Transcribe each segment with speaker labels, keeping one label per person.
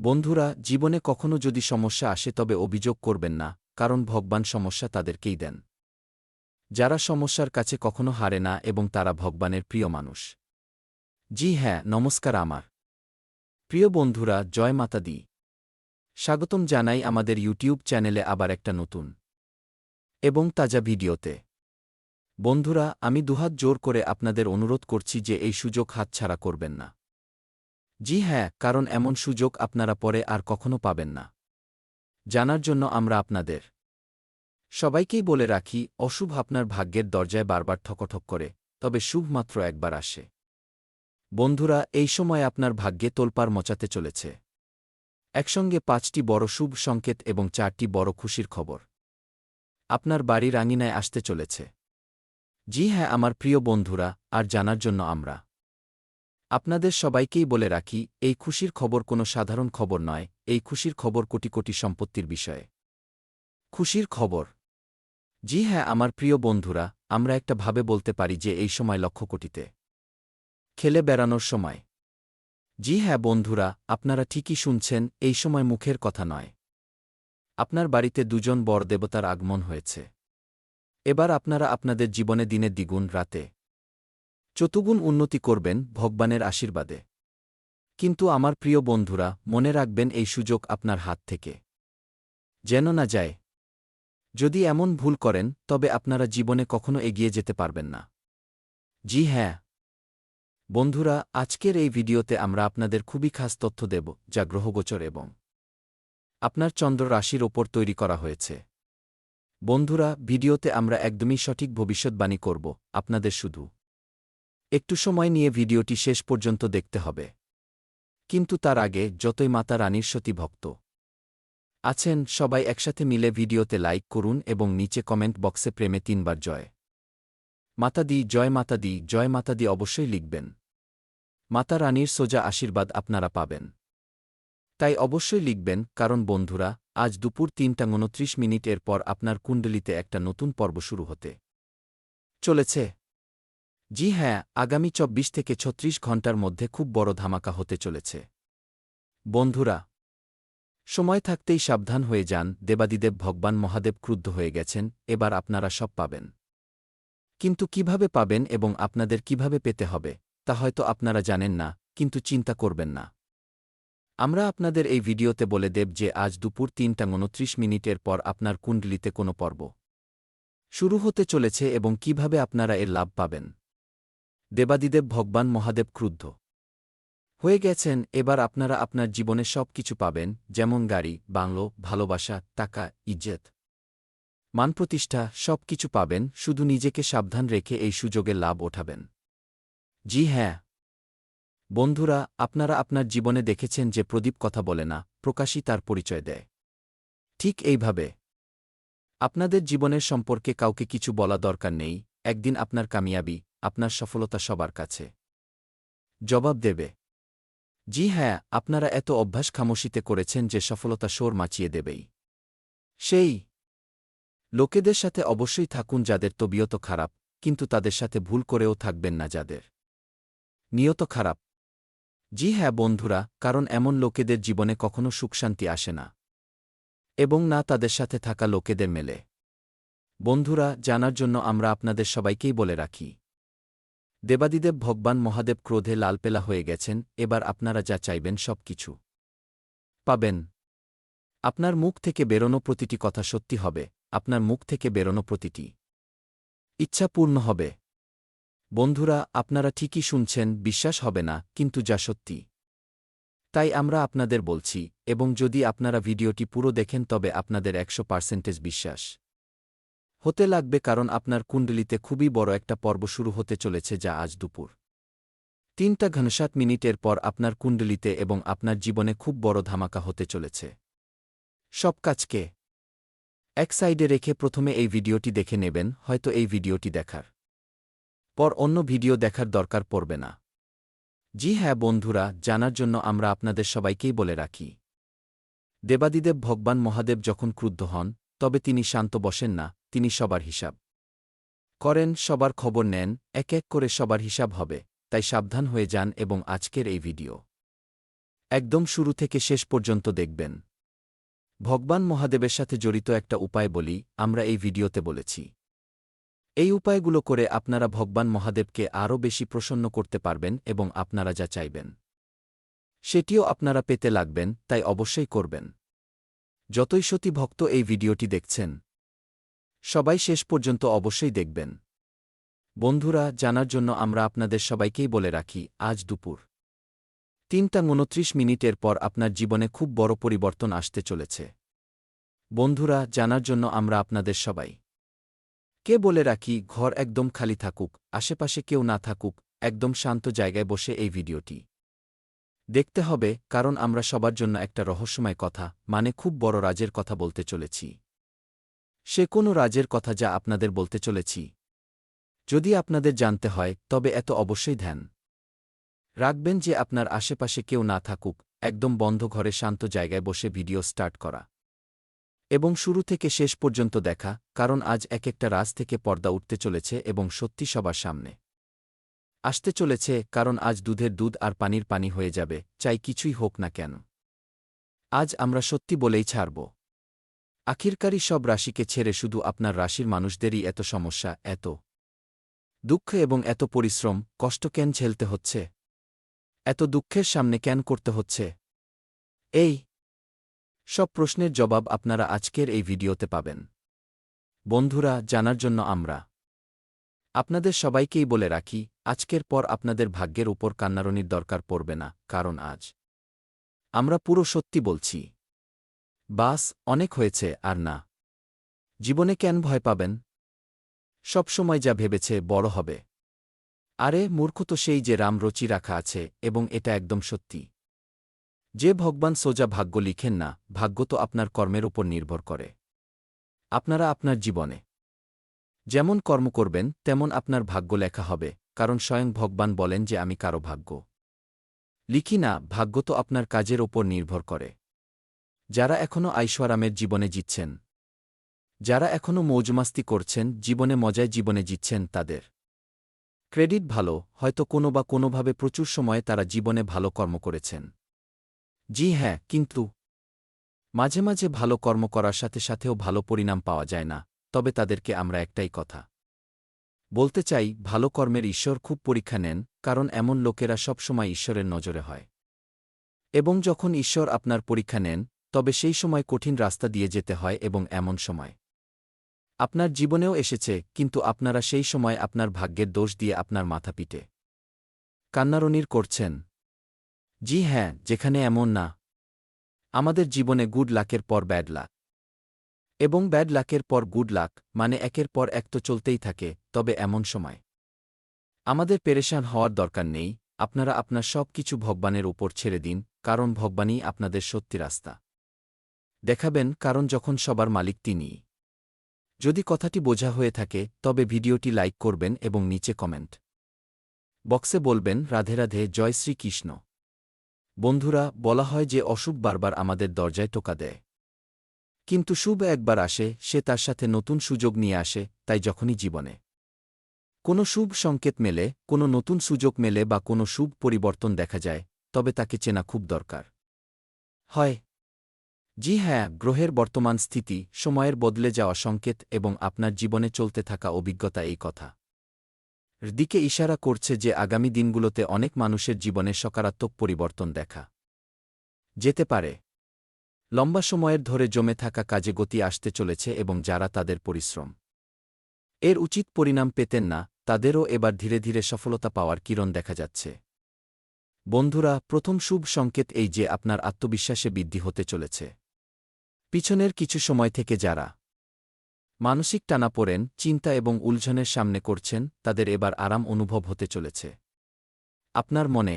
Speaker 1: বন্ধুরা, জীবনে কখনো যদি সমস্যা আসে তবে অভিযোগ করবেন না, কারণ ভগবান সমস্যা তাদেরকেই দেন। যারা সমস্যার কাছে কখনো হারে না এবং তারা ভগবানের প্রিয় মানুষ। জি হ্যাঁ, নমস্কার আমার প্রিয় বন্ধুরা, জয় মাতা দি। স্বাগতম জানাই আমাদের ইউটিউব চ্যানেলে আবার একটা নতুন এবং তাজা ভিডিওতে। বন্ধুরা, আমি দুহাত জোর করে আপনাদের অনুরোধ করছি যে এই সুযোগ হাতছাড়া করবেন না। জি হ্যাঁ, কারণ এমন সুযোগ আপনারা পরে আর কখনো পাবেন না। জানার জন্য আমরা আপনাদের সবাইকেই বলে রাখি, অশুভ আপনার ভাগ্যের দরজায় বারবার ঠকঠক করে, তবে শুভ মাত্র একবার আসে। বন্ধুরা, এই সময় আপনার ভাগ্যে তোলপাড় মচাতে চলেছে। একসঙ্গে ৫টি বড় শুভ সংকেত এবং ৪টি বড় খুশির খবর আপনার বাড়ির আঙিনায় আসতে চলেছে। জি হ্যাঁ আমার প্রিয় বন্ধুরা, আর জানার জন্য আমরা আপনাদের সবাইকেই বলে রাখি, এই খুশির খবর কোনো সাধারণ খবর নয়, এই খুশির খবর কোটি কোটি সম্পত্তির বিষয়ে খুশির খবর। জি হ্যাঁ আমার প্রিয় বন্ধুরা, আমরা একটা ভাবে বলতে পারি যে এই সময় লক্ষ কোটিতে খেলে বেড়ানোর সময়। জি হ্যাঁ বন্ধুরা, আপনারা ঠিকই শুনছেন, এই সময় মুখের কথা নয়। আপনার বাড়িতে দুজন বড় দেবতার আগমন হয়েছে। এবার আপনারা আপনাদের জীবনে দিনে দ্বিগুণ, রাতে চতুগুণ উন্নতি করবেন ভগবানের আশীর্বাদে। কিন্তু আমার প্রিয় বন্ধুরা, মনে রাখবেন এই সুযোগ আপনার হাত থেকে যেন না যায়। যদি এমন ভুল করেন তবে আপনারা জীবনে কখনো এগিয়ে যেতে পারবেন না। জি হ্যাঁ বন্ধুরা, আজকের এই ভিডিওতে আমরা আপনাদের খুবই খাস তথ্য দেব, যা গ্রহগোচর এবং আপনার চন্দ্র রাশির ওপর তৈরি করা হয়েছে। বন্ধুরা, ভিডিওতে আমরা একদমই সঠিক ভবিষ্যৎবাণী করব, আপনাদের শুধু একটু সময় নিয়ে ভিডিওটি শেষ পর্যন্ত দেখতে হবে। কিন্তু তার আগে, যতই মাতা রানীর সতী ভক্ত আছেন, সবাই একসাথে মিলে ভিডিওতে লাইক করুন এবং নিচে কমেন্ট বক্সে প্রেমে ৩ বার জয় মাতা দি, জয় মাতা দি, জয় মাতা দি অবশ্যই লিখবেন। মাতা রানীর সোজা আশীর্বাদ আপনারা পাবেন। তাই অবশ্যই লিখবেন, কারণ বন্ধুরা, আজ দুপুর ৩টা ২৯ এর পর আপনার কুণ্ডলিতে একটা নতুন পর্ব শুরু হতে চলেছে। জি হ্যাঁ, আগামী ২৪ থেকে ৩৬ ঘণ্টার মধ্যে খুব বড় ধামাকা হতে চলেছে। বন্ধুরা, সময় থাকতেই সাবধান হয়ে যান, দেবাদিদেব ভগবান মহাদেব ক্রুদ্ধ হয়ে গেছেন, এবার আপনারা সব পাবেন। কিন্তু কিভাবে পাবেন এবং আপনাদের কিভাবে পেতে হবে, তা হয়তো আপনারা জানেন না, কিন্তু চিন্তা করবেন না। আমরা আপনাদের এই ভিডিওতে বলে দেব যে আজ দুপুর ৩টা ২৯ এর পর আপনার কুণ্ডলিতে কোনো পর্ব শুরু হতে চলেছে এবং কিভাবে আপনারা এর লাভ পাবেন। দেবাদিদেব ভগবান মহাদেব ক্রুদ্ধ হয়ে গেছেন, এবার আপনারা আপনার জীবনে সব কিছু পাবেন, যেমন গাড়ি, বাংলো, ভালোবাসা, টাকা, ইজ্জত, মান প্রতিষ্ঠা, সব কিছু পাবেন, শুধু নিজেকে সাবধান রেখে এই সুযোগের লাভ ওঠাবেন। জি হ্যাঁ বন্ধুরা, আপনারা আপনার জীবনে দেখেছেন যে প্রদীপ কথা বলে না, প্রকাশই তার পরিচয় দেয়। ঠিক এইভাবে আপনাদের জীবনের সম্পর্কে কাউকে কিছু বলা দরকার নেই, একদিন আপনার কামিয়াবি, আপনার সফলতা সবার কাছে জবাব দেবে। জি হ্যাঁ, আপনারা এত অভ্যাস খামোশিতে করেছেন যে সফলতা শোর মাচিয়ে দেবেই। সেই লোকেদের সাথে অবশ্যই থাকুন যাদের তবিয়ত খারাপ, কিন্তু তাদের সাথে ভুল করেও থাকবেন না যাদের নিয়ত খারাপ। জি হ্যাঁ বন্ধুরা, কারণ এমন লোকেদের জীবনে কখনো সুখশান্তি আসে না এবং না তাদের সাথে থাকা লোকেদের মেলে। বন্ধুরা, জানার জন্য আমরা আপনাদের সবাইকেই বলে রাখি, দেবাদিদেব ভগবান মহাদেব ক্রোধে লালপেলা হয়ে গেছেন, এবার আপনারা যা চাইবেন সব কিছু পাবেন। আপনার মুখ থেকে বেরোনো প্রতিটি কথা সত্যি হবে, আপনার মুখ থেকে বেরোনো প্রতিটি ইচ্ছা পূর্ণ হবে। বন্ধুরা, আপনারা ঠিকই শুনছেন, বিশ্বাস হবে না, কিন্তু যা সত্যি তাই আমরা আপনাদের বলছি, এবং যদি আপনারা ভিডিওটি পুরো দেখেন তবে আপনাদের ১০০% বিশ্বাস হতে লাগবে, কারণ আপনার কুণ্ডলিতে খুবই বড় একটা পর্ব শুরু হতে চলেছে, যা আজ দুপুর ৩টা ৬৭ এর পর আপনার কুণ্ডলিতে এবং আপনার জীবনে খুব বড় ধামাকা হতে চলেছে। সব কাজকে এক সাইডে রেখে প্রথমে এই ভিডিওটি দেখে নেবেন, হয়তো এই ভিডিওটি দেখার পর অন্য ভিডিও দেখার দরকার পড়বে না। জি হ্যাঁ বন্ধুরা, জানার জন্য আমরা আপনাদের সবাইকেই বলে রাখি, দেবাদিদেব ভগবান মহাদেব যখন ক্রুদ্ধ হন, তবে তিনি শান্ত বসেন না, তিনি সবার হিসাব করেন, সবার খবর নেন, এক এক করে সবার হিসাব হবে। তাই সাবধান হয়ে যান এবং আজকের এই ভিডিও একদম শুরু থেকে শেষ পর্যন্ত দেখবেন। ভগবান মহাদেবের সাথে জড়িত একটা উপায় বলি, আমরা এই ভিডিওতে বলেছি। এই উপায়গুলো করে আপনারা ভগবান মহাদেবকে আরও বেশি প্রসন্ন করতে পারবেন এবং আপনারা যা চাইবেন সেটিও আপনারা পেতে লাগবেন, তাই অবশ্যই করবেন। যতই সতী ভক্ত এই ভিডিওটি দেখছেন সবাই শেষ পর্যন্ত অবশ্যই দেখবেন। বন্ধুরা, জানার জন্য আমরা আপনাদের সবাইকেই বলে রাখি, আজ দুপুর ৩:২৯ পর আপনার জীবনে খুব বড় পরিবর্তন আসতে চলেছে। বন্ধুরা, জানার জন্য আমরা আপনাদের সবাই কে বলে রাখি, ঘর একদম খালি থাকুক, আশেপাশে কেউ না থাকুক, একদম শান্ত জায়গায় বসে এই ভিডিওটি দেখতে হবে, কারণ আমরা সবার জন্য একটা রহস্যময় কথা, মানে খুব বড় রাজের কথা বলতে চলেছি। সে কোনো রাজের কথা যা আপনাদের বলতে চলেছি যদি আপনাদের জানতে হয়, তবে এত অবশ্যই ধ্যান রাখবেন যে আপনার আশেপাশে কেউ না থাকুক, একদম বন্ধ ঘরে শান্ত জায়গায় বসে ভিডিও স্টার্ট করা এবং শুরু থেকে শেষ পর্যন্ত দেখা, কারণ আজ এক একটা রাজ থেকে পর্দা উঠতে চলেছে এবং সত্যি সবার সামনে আসতে চলেছে, কারণ আজ দুধের দুধ আর পানির পানি হয়ে যাবে, চাই কিছুই হোক না কেন। আজ আমরা সত্যি বলেই ছাড়ব। আখিরকারই সব রাশিকে ছেড়ে শুধু আপনার রাশির মানুষদেরই এত সমস্যা, এত দুঃখ এবং এত পরিশ্রম, কষ্ট কেন ঝেলতে হচ্ছে? এত দুঃখের সামনে কেন করতে হচ্ছে? এই সব প্রশ্নের জবাব আপনারা আজকের এই ভিডিওতে পাবেন। বন্ধুরা, জানার জন্য আমরা আপনাদের সবাইকেই বলে রাখি, আজকের পর আপনাদের ভাগ্যের উপর কান্নারনির দরকার পড়বে না, কারণ আজ আমরা পুরো সত্যি বলছি। বাস, অনেক হয়েছে আর না। জীবনে কেন ভয় পাবেন? সব সময় যা ভেবেছে বড় হবে। আরে মূর্খ তো সেই যে রাম রচি রাখা আছে, এবং এটা একদম সত্যি যে ভগবান সোজা ভাগ্য লিখেন না, ভাগ্য তো আপনার কর্মের উপর নির্ভর করে। আপনারা আপনার জীবনে যেমন কর্ম করবেন তেমন আপনার ভাগ্য লেখা হবে, কারণ স্বয়ং ভগবান বলেন যে আমি কারো ভাগ্য লিখি না, ভাগ্য তো আপনার কাজের ওপর নির্ভর করে। যারা এখনও আইশোয়ারামের জীবনে জিতছেন, যারা এখনও মৌজমাস্তি করছেন, জীবনে মজায় জীবনে জিতছেন, তাদের ক্রেডিট ভালো, হয়তো কোনো বা কোনোভাবে প্রচুর সময়ে তারা জীবনে ভালো কর্ম করেছেন। জি হ্যাঁ, কিন্তু মাঝে মাঝে ভালো কর্ম করার সাথে সাথেও ভালো পরিণাম পাওয়া যায় না, তবে তাদেরকে আমরা একটাই কথা বলতে চাই, ভালো কর্মের ঈশ্বর খুব পরীক্ষা নেন, কারণ এমন লোকেরা সবসময় ঈশ্বরের নজরে হয়। এবং যখন ঈশ্বর আপনার পরীক্ষা নেন, তবে সেই সময় কঠিন রাস্তা দিয়ে যেতে হয়, এবং এমন সময় আপনার জীবনেও এসেছে, কিন্তু আপনারা সেই সময় আপনার ভাগ্যের দোষ দিয়ে আপনার মাথা পিটে কান্নারনির করছেন। জি হ্যাঁ, যেখানে এমন না, আমাদের জীবনে গুড লাকের পর ব্যাড লাক এবং ব্যাড লাকের পর গুড লাক, মানে একের পর এক তো চলতেই থাকে, তবে এমন সময় আমাদের পেরেশান হওয়ার দরকার নেই। আপনারা আপনার সব কিছু ভগবানের উপর ছেড়ে দিন, কারণ ভগবানই আপনাদের সত্যি রাস্তা দেখাবেন, কারণ যখন সবার মালিক তিনিই। যদি কথাটি বোঝা হয়ে থাকে, তবে ভিডিওটি লাইক করবেন এবং নিচে কমেন্ট বক্সে বলবেন রাধে রাধে, জয় শ্রীকৃষ্ণ। বন্ধুরা, বলা হয় যে অশুভ বারবার আমাদের দরজায় টোকা দেয়, কিন্তু শুভ একবার আসে, সে তার সাথে নতুন সুযোগ নিয়ে আসে। তাই যখনই জীবনে কোনো শুভ সংকেত মেলে, কোনো নতুন সুযোগ মেলে বা কোনো শুভ পরিবর্তন দেখা যায়, তবে তাকে চেনা খুব দরকার হয়। জি হ্যাঁ, গ্রহের বর্তমান স্থিতি, সময়ের বদলে যাওয়া সংকেত এবং আপনার জীবনে চলতে থাকা অভিজ্ঞতা এই কথা দিকে ইশারা করছে যে আগামী দিনগুলোতে অনেক মানুষের জীবনে সকারাত্মক পরিবর্তন দেখা যেতে পারে। লম্বা সময়ের ধরে জমে থাকা কাজে গতি আসতে চলেছে এবং যারা তাদের পরিশ্রম এর উচিত পরিণাম পেতেন না, তাদেরও এবার ধীরে ধীরে সফলতা পাওয়ার কিরণ দেখা যাচ্ছে। বন্ধুরা, প্রথম শুভ সংকেত এই যে আপনার আত্মবিশ্বাসে বৃদ্ধি হতে চলেছে। পিছনের কিছু সময় থেকে যারা মানসিক টানাপোড়েন, চিন্তা এবং উলঝনের সামনে করছেন, তাদের এবার আরাম অনুভব হতে চলেছে। আপনার মনে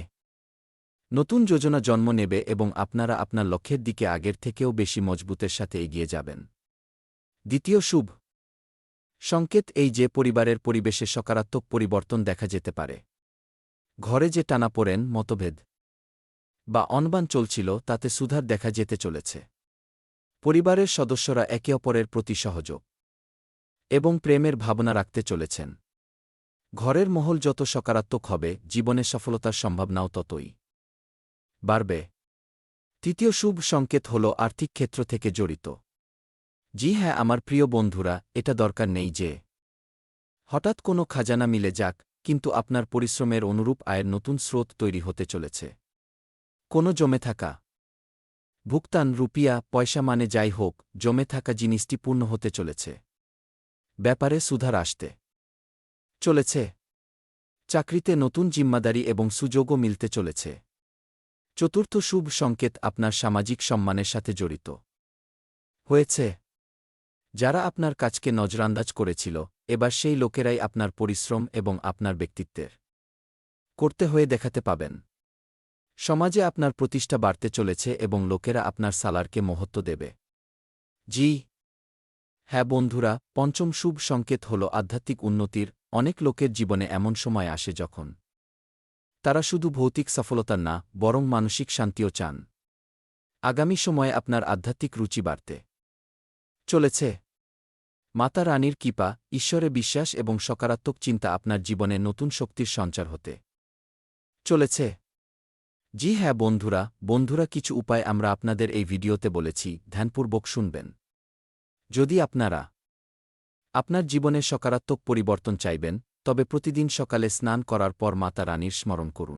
Speaker 1: নতুন যোজনা জন্ম নেবে এবং আপনারা আপনার লক্ষ্যের দিকে আগের থেকেও বেশি মজবুতের সাথে এগিয়ে যাবেন। দ্বিতীয় শুভ সংকেত এই যে পরিবারের পরিবেশে সকারাত্মক পরিবর্তন দেখা যেতে পারে। ঘরে যে টানাপোড়েন, মতভেদ বা অনবান চলছিল, তাতে সুধার দেখা যেতে চলেছে। পরিবারের সদস্যরা একে অপরের প্রতি সহযোগ এবং প্রেমের ভাবনা রাখতে চলেছেন। ঘরের মহল যত সকারাত্মক হবে, জীবনে সফলতার সম্ভাবনাও ততই বাড়বে। তৃতীয় শুভ সংকেত হল আর্থিক ক্ষেত্র থেকে জড়িত। জি হ্যাঁ আমার প্রিয় বন্ধুরা, এটা দরকার নেই যে হঠাৎ কোনো খাজানা মিলে যাক, কিন্তু আপনার পরিশ্রমের অনুরূপ আয়ের নতুন স্রোত তৈরি হতে চলেছে। কোনো জমে থাকা ভুগতান, রুপিয়া পয়সা মানে যাই হোক, জমে থাকা জিনিসটি পূর্ণ হতে চলেছে। ব্যাপারে সুধার আসতে চলেছে। চাকরিতে নতুন জিম্মাদারি এবং সুযোগও মিলতে চলেছে। চতুর্থ শুভ সংকেত আপনার সামাজিক সম্মানের সাথে জড়িত হয়েছে। যারা আপনার কাজকে নজরান্দাজ করেছিল, এবার সেই লোকেরাই আপনার পরিশ্রম এবং আপনার ব্যক্তিত্বের করতে হয়ে দেখাতে পাবেন। সমাজে আপনার প্রতিষ্ঠা বাড়তে চলেছে এবং লোকেরা আপনার সালারকে মহত্ব দেবে। জি হ্যাঁ বন্ধুরা, পঞ্চম শুভ সংকেত হল আধ্যাত্মিক উন্নতির। অনেক লোকের জীবনে এমন সময় আসে যখন তারা শুধু ভৌতিক সফলতা না, বরং মানসিক শান্তিও চান। আগামী সময়ে আপনার আধ্যাত্মিক রুচি বাড়তে চলেছে। মাতা রানীর কৃপা, ঈশ্বরে বিশ্বাস এবং সকারাত্মক চিন্তা আপনার জীবনে নতুন শক্তির সঞ্চার হতে চলেছে। জি হ্যাঁ বন্ধুরা কিছু উপায় আমরা আপনাদের এই ভিডিওতে বলেছি, ধ্যানপূর্বক শুনবেন। যদি আপনারা আপনার জীবনে সকারাত্মক পরিবর্তন চাইবেন, তবে প্রতিদিন সকালে স্নান করার পর মাতা রানীর স্মরণ করুন।